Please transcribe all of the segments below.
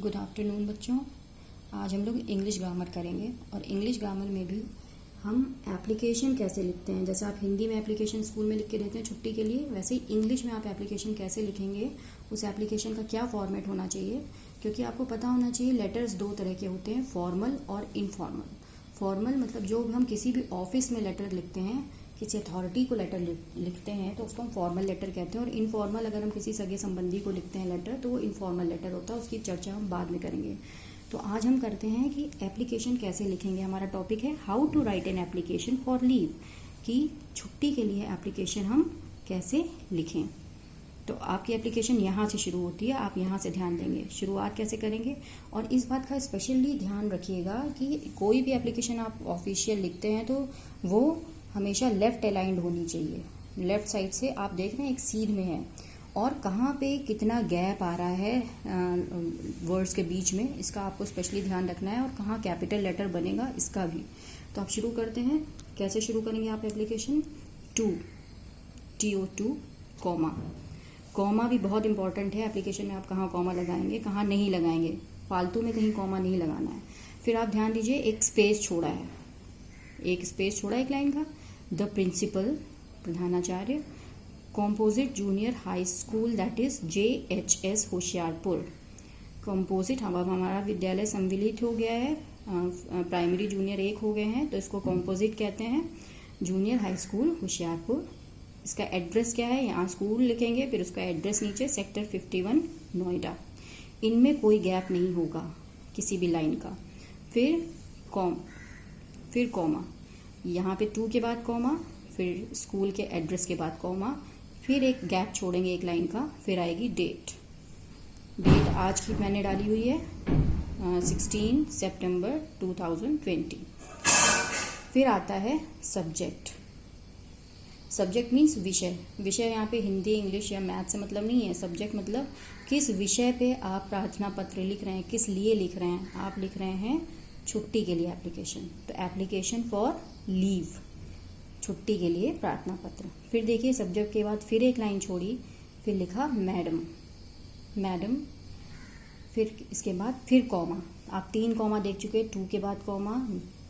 Good afternoon बच्चों। आज हम लोग इंग्लिश ग्रामर करेंगे और इंग्लिश ग्रामर में भी हम एप्लीकेशन कैसे लिखते हैं। जैसे आप हिंदी में एप्लीकेशन स्कूल में लिख के देते हैं छुट्टी के लिए, वैसे ही इंग्लिश में आप एप्लीकेशन कैसे लिखेंगे, उस एप्लीकेशन का क्या फॉर्मेट होना चाहिए। क्योंकि आपको पता होना चाहिए लेटर्स दो तरह के होते हैं, फॉर्मल और इनफॉर्मल। फॉर्मल मतलब जो हम किसी भी ऑफिस में लेटर लिखते हैं, किसी अथॉरिटी को लेटर लिखते हैं तो उसको हम फॉर्मल लेटर कहते हैं। और इनफॉर्मल अगर हम किसी सगे संबंधी को लिखते हैं लेटर तो वो इनफॉर्मल लेटर होता है, उसकी चर्चा हम बाद में करेंगे। तो आज हम करते हैं कि एप्लीकेशन कैसे लिखेंगे। हमारा टॉपिक है how to write an application for leave, कि छुट्टी के लिए एप्लीकेशन हम कैसे लिखें। तो आपकी एप्लीकेशन यहाँ से शुरू होती है, आप यहाँ से ध्यान देंगे शुरुआत कैसे करेंगे। और इस बात का स्पेशली ध्यान रखिएगा कि कोई भी एप्लीकेशन आप ऑफिशियल लिखते हैं तो वो हमेशा लेफ्ट अलाइंड होनी चाहिए। लेफ्ट साइड से आप देख रहे हैं एक सीध में है, और कहाँ पे कितना गैप आ रहा है वर्ड्स के बीच में, इसका आपको स्पेशली ध्यान रखना है। और कहाँ कैपिटल लेटर बनेगा इसका भी। तो आप शुरू करते हैं। कैसे शुरू करेंगे आप एप्लीकेशन? TO2 comma. कॉमा भी बहुत इंपॉर्टेंट है एप्लीकेशन में। आप कहाँ कॉमा लगाएंगे, कहाँ नहीं लगाएंगे, फालतू में कहीं कॉमा नहीं लगाना है। फिर आप ध्यान दीजिए, एक स्पेस छोड़ा है, एक स्पेस छोड़ा एक लाइन का। द प्रिंसिपल प्रधानाचार्य, composite junior high school that is JHS Hoshiarpur. Composite हमारा विद्यालय सम्मिलित हो गया है, प्राइमरी जूनियर एक हो गए हैं तो इसको कॉम्पोजिट कहते हैं। Junior high school Hoshiarpur. इसका एड्रेस क्या है, यहाँ स्कूल लिखेंगे, फिर उसका एड्रेस नीचे सेक्टर 51 नोएडा। इनमें कोई गैप नहीं होगा किसी भी लाइन का। फिर कॉमा, यहाँ पे 2 के बाद कॉमा, फिर स्कूल के एड्रेस के बाद कॉमा, फिर एक गैप छोड़ेंगे एक लाइन का, फिर आएगी डेट। डेट आज की मैंने डाली हुई है 16 सितंबर 2020। फिर आता है सब्जेक्ट। सब्जेक्ट मीन्स विषय। विषय यहाँ पे हिंदी इंग्लिश या मैथ से मतलब नहीं है। सब्जेक्ट मतलब किस विषय पे आप प्रार्थना पत्र लिख रहे हैं, किस लिए लिख रहे हैं। आप लिख रहे हैं छुट्टी के लिए एप्लीकेशन, तो एप्लीकेशन फॉर लीव, छुट्टी के लिए प्रार्थना पत्र। फिर देखिए सब्जेक्ट के बाद फिर एक लाइन छोड़ी, फिर लिखा मैडम, फिर इसके बाद फिर कॉमा। आप 3 कॉमा देख चुके, 2 के बाद कॉमा,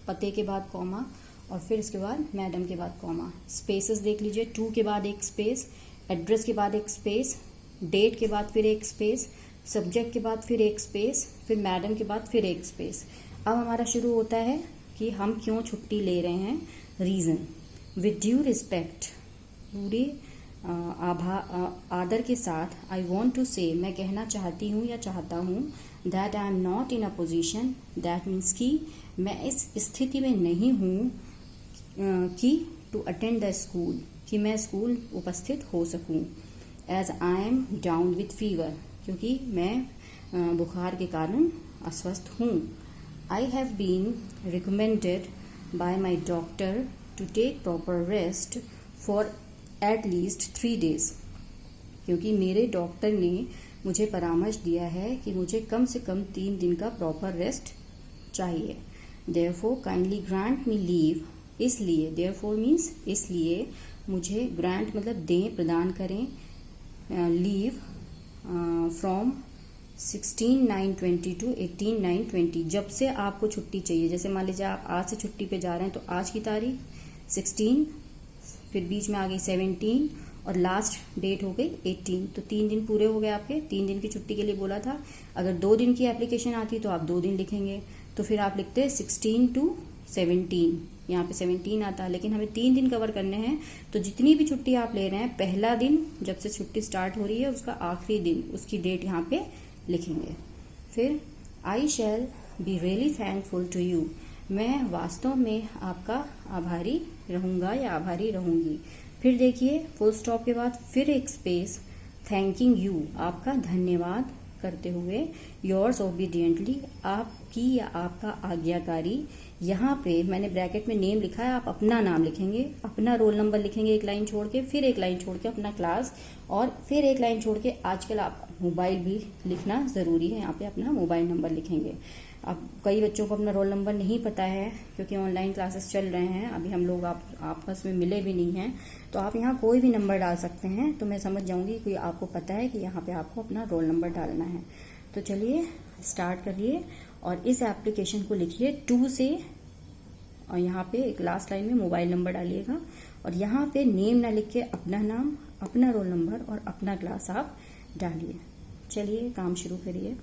पते के बाद कॉमा, और फिर इसके बाद मैडम के बाद कॉमा। स्पेसेस देख लीजिए, 2 के बाद एक स्पेस, एड्रेस के बाद एक स्पेस, डेट के बाद फिर एक स्पेस, सब्जेक्ट के बाद फिर एक स्पेस, फिर मैडम के बाद फिर एक स्पेस। अब हमारा शुरू होता है कि हम क्यों छुट्टी ले रहे हैं, रीज़न। विद ड्यू रिस्पेक्ट, पूरे आदर के साथ, आई वॉन्ट टू से, मैं कहना चाहती हूँ या चाहता हूँ, that I am not in a position, that means कि मैं इस स्थिति में नहीं हूँ कि टू अटेंड द स्कूल, कि मैं स्कूल उपस्थित हो सकूँ। As I am down with fever, क्योंकि मैं बुखार के कारण अस्वस्थ हूँ। I have been recommended by my doctor to take proper rest for at least 3 days, क्योंकि मेरे डॉक्टर ने मुझे परामर्श दिया है कि मुझे कम से कम 3 दिन का प्रॉपर रेस्ट चाहिए। Therefore kindly grant me leave, इसलिए, therefore means इसलिए, मुझे grant मतलब दें, प्रदान करें, leave from 16/9/20 to 18/9/20, जब से आपको छुट्टी चाहिए। जैसे मान लीजिए आप आज से छुट्टी पे जा रहे हैं तो आज की तारीख 16, फिर बीच में आ गई 17 और लास्ट डेट हो गई 18। तो 3 दिन पूरे हो गए आपके। 3 दिन की छुट्टी के लिए बोला था। अगर 2 दिन की एप्लीकेशन आती तो आप 2 दिन लिखेंगे, तो फिर आप लिखते 16 to 17, यहाँ पे 17 आता है, लेकिन हमें 3 दिन कवर करने हैं। तो जितनी भी छुट्टी आप ले रहे हैं, पहला दिन जब से छुट्टी स्टार्ट हो रही है उसका आखिरी दिन, उसकी डेट यहाँ पे लिखेंगे। फिर I shall be really thankful to you, मैं वास्तव में आपका आभारी रहूँगा या आभारी रहूँगी। फिर देखिए फुल स्टॉप के बाद फिर एक स्पेस, थैंकिंग यू, आपका धन्यवाद करते हुए, योर्स ओबीडियंटली, आपकी या आपका आज्ञाकारी। यहाँ पे मैंने ब्रैकेट में नेम लिखा है, आप अपना नाम लिखेंगे, अपना रोल नंबर लिखेंगे एक लाइन छोड़ के, फिर एक लाइन छोड़ के अपना क्लास, और फिर एक लाइन छोड़ के आजकल आप मोबाइल भी लिखना ज़रूरी है, यहाँ पे अपना मोबाइल नंबर लिखेंगे। अब कई बच्चों को अपना रोल नंबर नहीं पता है क्योंकि ऑनलाइन क्लासेस चल रहे हैं, अभी हम लोग आपस में मिले भी नहीं हैं, तो आप यहाँ कोई भी नंबर डाल सकते हैं। तो मैं समझ जाऊंगी कि आपको पता है कि यहाँ पे आपको अपना रोल नंबर डालना है। तो तो चलिए स्टार्ट करिए और इस एप्लीकेशन को लिखिए 2 से, और यहाँ पे एक लास्ट लाइन में मोबाइल नंबर डालिएगा और यहाँ पे नेम ना लिख के अपना नाम, अपना रोल नंबर और अपना क्लास आप डालिए। चलिए काम शुरू करिए।